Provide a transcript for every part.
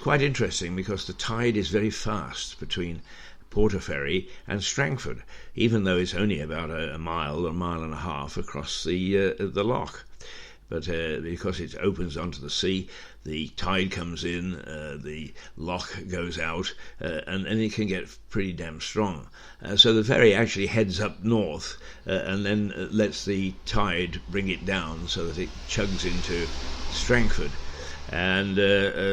quite interesting because the tide is very fast between Portaferry and Strangford, even though it's only about a mile and a half across the loch. But because it opens onto the sea, the tide comes in, the loch goes out, and it can get pretty damn strong. So the ferry actually heads up north and then lets the tide bring it down so that it chugs into Strangford. And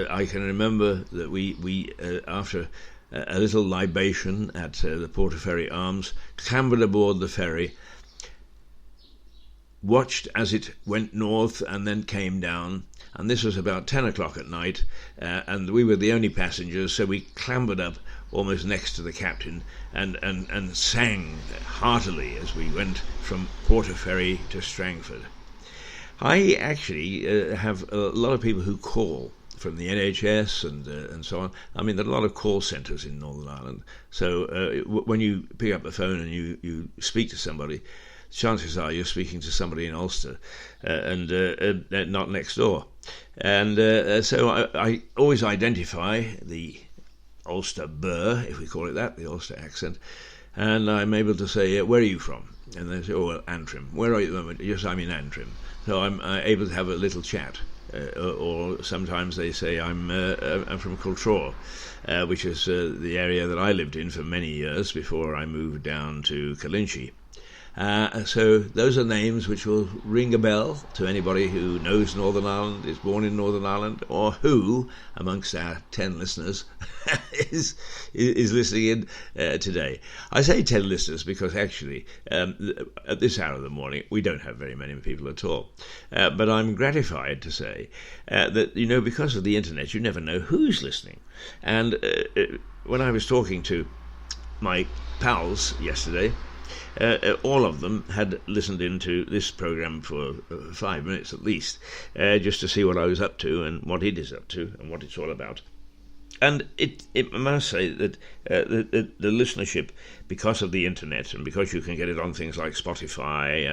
I can remember that we after a little libation at the Portaferry Arms, clambered aboard the ferry, watched as it went north and then came down, and this was about 10 o'clock at night, and we were the only passengers, so we clambered up almost next to the captain and sang heartily as we went from Portaferry to Strangford. I actually have a lot of people who call from the NHS and so on. I mean, there are a lot of call centres in Northern Ireland, so when you pick up the phone and you speak to somebody, chances are you're speaking to somebody in Ulster and not next door. And so I always identify the Ulster burr, if we call it that, the Ulster accent, and I'm able to say, where are you from? And they say, oh, well, Antrim. Where are you at the moment? Yes, I'm in Antrim. So I'm able to have a little chat. Or sometimes they say I'm from Cultraw, which is the area that I lived in for many years before I moved down to Calinchi. So those are names which will ring a bell to anybody who knows Northern Ireland, is born in Northern Ireland, or who, amongst our 10 listeners, is listening in today. I say 10 listeners because actually at this hour of the morning we don't have very many people at all. But I'm gratified to say that, because of the internet, you never know who's listening. And when I was talking to my pals yesterday, all of them had listened into this programme for 5 minutes at least, just to see what I was up to and what it is up to and what it's all about. And I must say that the listenership, because of the internet and because you can get it on things like Spotify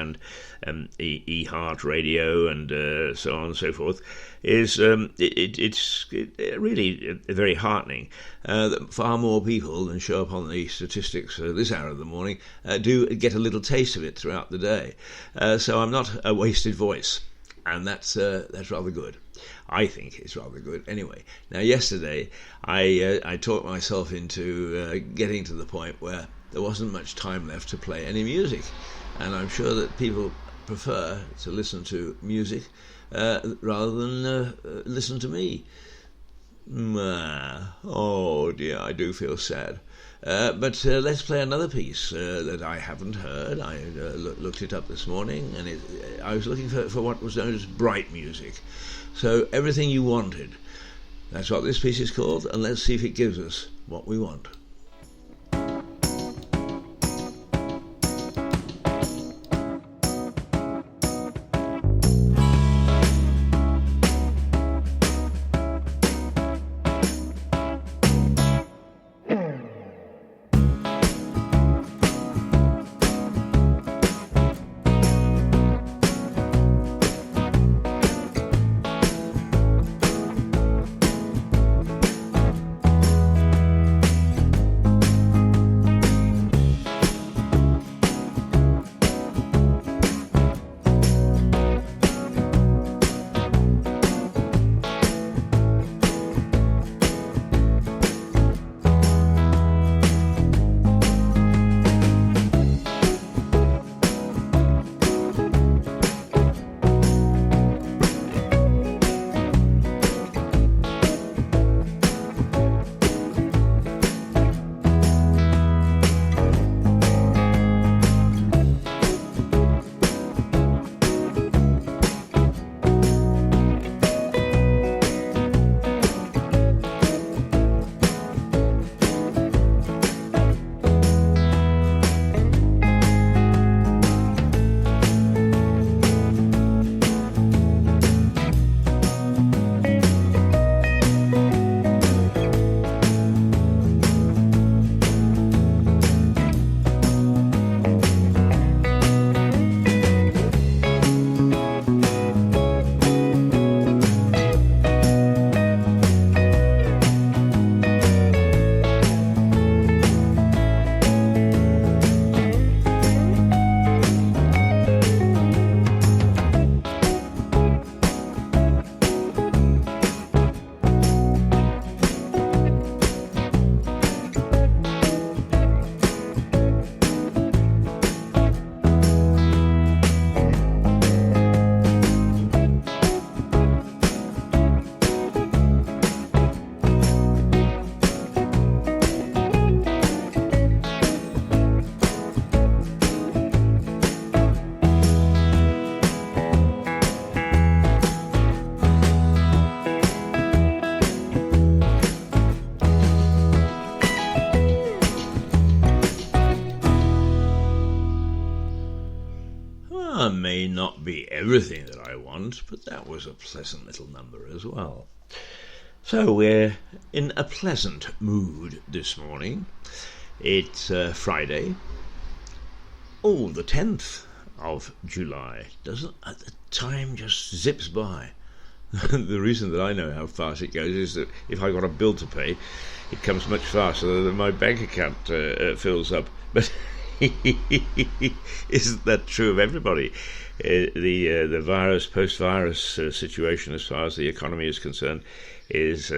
and eHeart Radio and so on and so forth, is it's really very heartening that far more people than show up on the statistics this hour of the morning do get a little taste of it throughout the day. So I'm not a wasted voice, and that's rather good. I think it's rather good. Anyway, now yesterday I talked myself into getting to the point where there wasn't much time left to play any music, and I'm sure that people prefer to listen to music rather than listen to me. Oh dear, I do feel sad. But let's play another piece that I haven't heard. I looked it up this morning, and I was looking for what was known as bright music. So Everything You Wanted, that's what this piece is called, and let's see if it gives us what we want. not be everything that I want, but that was a pleasant little number as well. So we're in a pleasant mood this morning. It's Friday. Oh, the 10th of July. Doesn't the time just zips by? The reason that I know how fast it goes is that if I've got a bill to pay, it comes much faster than my bank account fills up. But isn't that true of everybody? The virus, post-virus situation as far as the economy is concerned is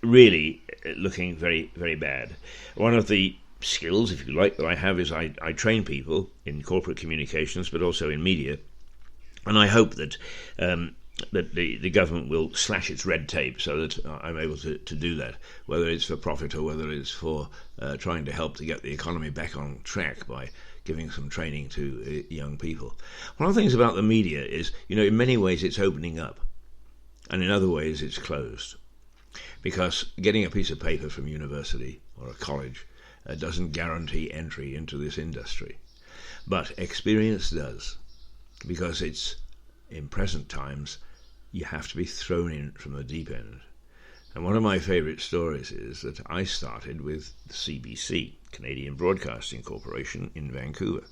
really looking very, very bad. One of the skills, if you like, that I have is I train people in corporate communications, but also in media. And I hope that that the government will slash its red tape so that I'm able to do that, whether it's for profit or whether it's for trying to help to get the economy back on track by giving some training to young people. One of the things about the media is, in many ways it's opening up, and in other ways it's closed. Because getting a piece of paper from university or a college doesn't guarantee entry into this industry. But experience does. Because it's, in present times, you have to be thrown in from the deep end. And one of my favourite stories is that I started with the CBC, Canadian Broadcasting Corporation, in Vancouver.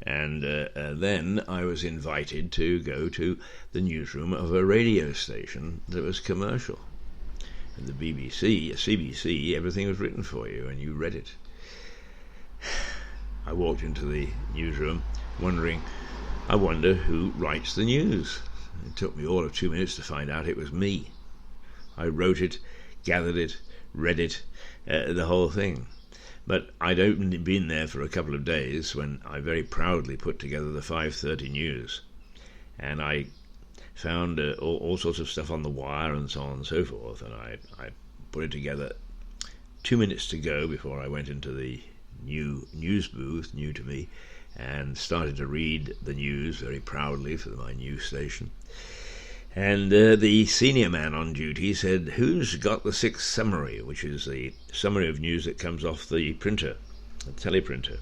And then I was invited to go to the newsroom of a radio station that was commercial. And the BBC, CBC, everything was written for you and you read it. I walked into the newsroom wondering, I wonder who writes the news. It took me all of 2 minutes to find out it was me. I wrote it, gathered it, read it, the whole thing. But I'd only been there for a couple of days when I very proudly put together the 5:30 news. And I found all sorts of stuff on the wire and so on and so forth. And I put it together 2 minutes to go before I went into the new news booth, new to me, and started to read the news very proudly for my news station. And the senior man on duty said, "Who's got the 6th summary?" which is the summary of news that comes off the printer, the teleprinter.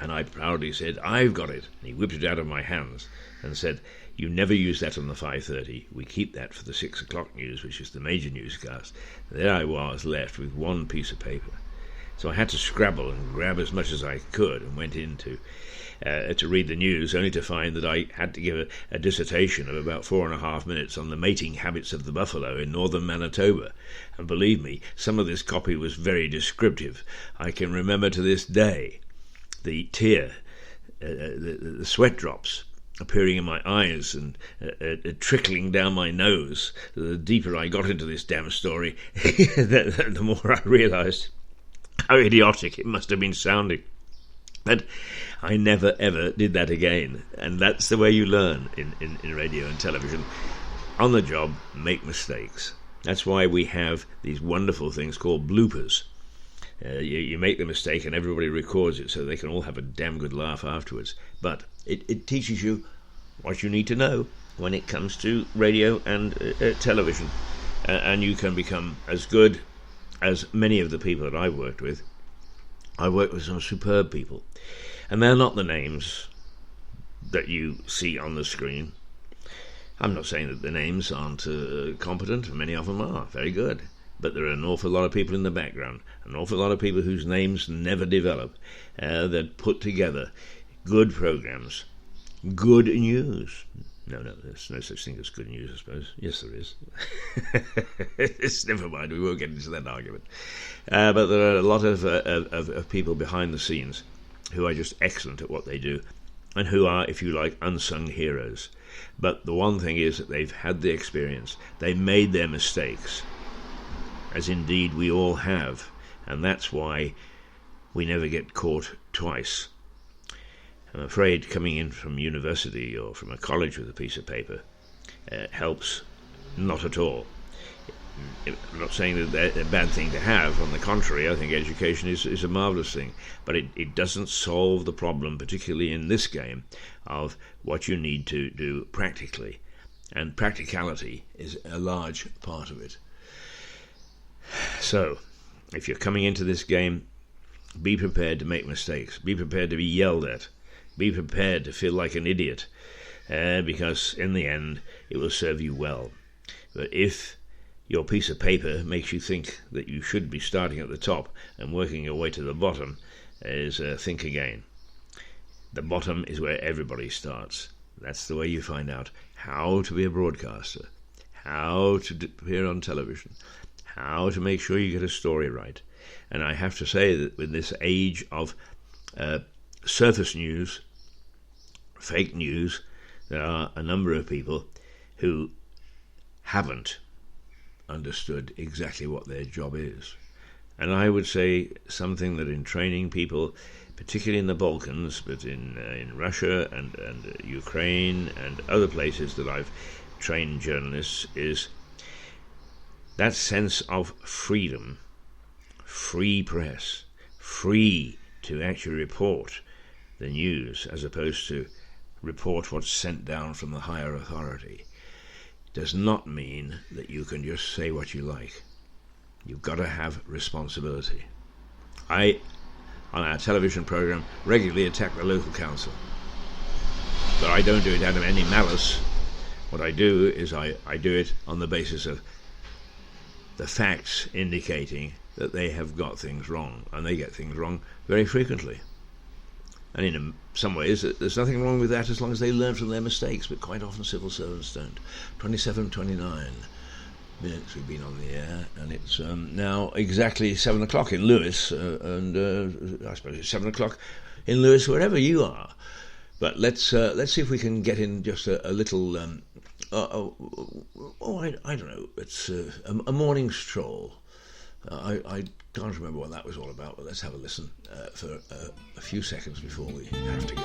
And I proudly said, "I've got it." And he whipped it out of my hands and said, "You never use that on the 5:30. We keep that for the 6 o'clock news, which is the major newscast." There I was left with one piece of paper. So I had to scrabble and grab as much as I could and went in to read the news, only to find that I had to give a dissertation of about 4.5 minutes on the mating habits of the buffalo in northern Manitoba. And believe me, some of this copy was very descriptive. I can remember to this day the tear, the sweat drops appearing in my eyes and trickling down my nose. The deeper I got into this damn story, the more I realised how idiotic it must have been sounding. But I never ever did that again. And that's the way you learn in radio and television. On the job, make mistakes. That's why we have these wonderful things called bloopers. You make the mistake and everybody records it so they can all have a damn good laugh afterwards. But it teaches you what you need to know when it comes to radio and television. And you can become as good as many of the people that I've worked with. I've worked with some superb people. And they're not the names that you see on the screen. I'm not saying that the names aren't competent. Many of them are very good. But there are an awful lot of people in the background, an awful lot of people whose names never develop, that put together good programs, good news. No, there's no such thing as good news, I suppose. Yes, there is. Never mind, we won't get into that argument. But there are a lot of people behind the scenes who are just excellent at what they do, and who are, if you like, unsung heroes. But the one thing is that they've had the experience. They made their mistakes, as indeed we all have, and that's why we never get caught twice. I'm afraid coming in from university or from a college with a piece of paper helps not at all. I'm not saying that that's a bad thing to have. On the contrary, I think education is a marvellous thing. But it doesn't solve the problem, particularly in this game, of what you need to do practically. And practicality is a large part of it. So, if you're coming into this game, be prepared to make mistakes. Be prepared to be yelled at. be prepared to feel like an idiot, because in the end it will serve you well. But if your piece of paper makes you think that you should be starting at the top and working your way to the bottom, think again. The bottom is where everybody starts. That's the way you find out how to be a broadcaster, how to appear on television, how to make sure you get a story right. And I have to say that with this age of surface news, fake news, there are a number of people who haven't understood exactly what their job is. And I would say something that in training people, particularly in the Balkans, but in Russia and Ukraine and other places that I've trained journalists, is that sense of freedom, free press, free to actually report the news as opposed to report what's sent down from the higher authority, does not mean that you can just say what you like. You've got to have responsibility. I, on our television program, regularly attack the local council. But I don't do it out of any malice. What I do is I do it on the basis of the facts indicating that they have got things wrong, and they get things wrong very frequently. And in some ways, there's nothing wrong with that as long as they learn from their mistakes, but quite often civil servants don't. 29 minutes we've been on the air, and it's now exactly 7 o'clock in Lewis, and I suppose it's 7 o'clock in Lewis wherever you are. But let's see if we can get in just a little, I don't know, it's a morning stroll. I can't remember what that was all about, but let's have a listen for a few seconds before we have to go.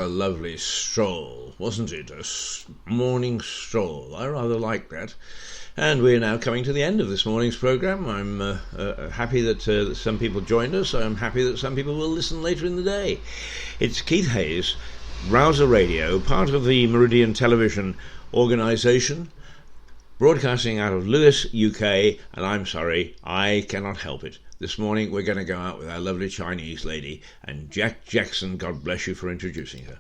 Lovely stroll, wasn't it? A morning stroll. I rather like that. And we're now coming to the end of this morning's programme. I'm happy that some people joined us. I'm happy that some people will listen later in the day. It's Keith Hayes, Rouser Radio, part of the Meridian Television organisation, broadcasting out of Lewis, UK, and I'm sorry, I cannot help it. This morning we're going to go out with our lovely Chinese lady, and Jack Jackson, God bless you for introducing her.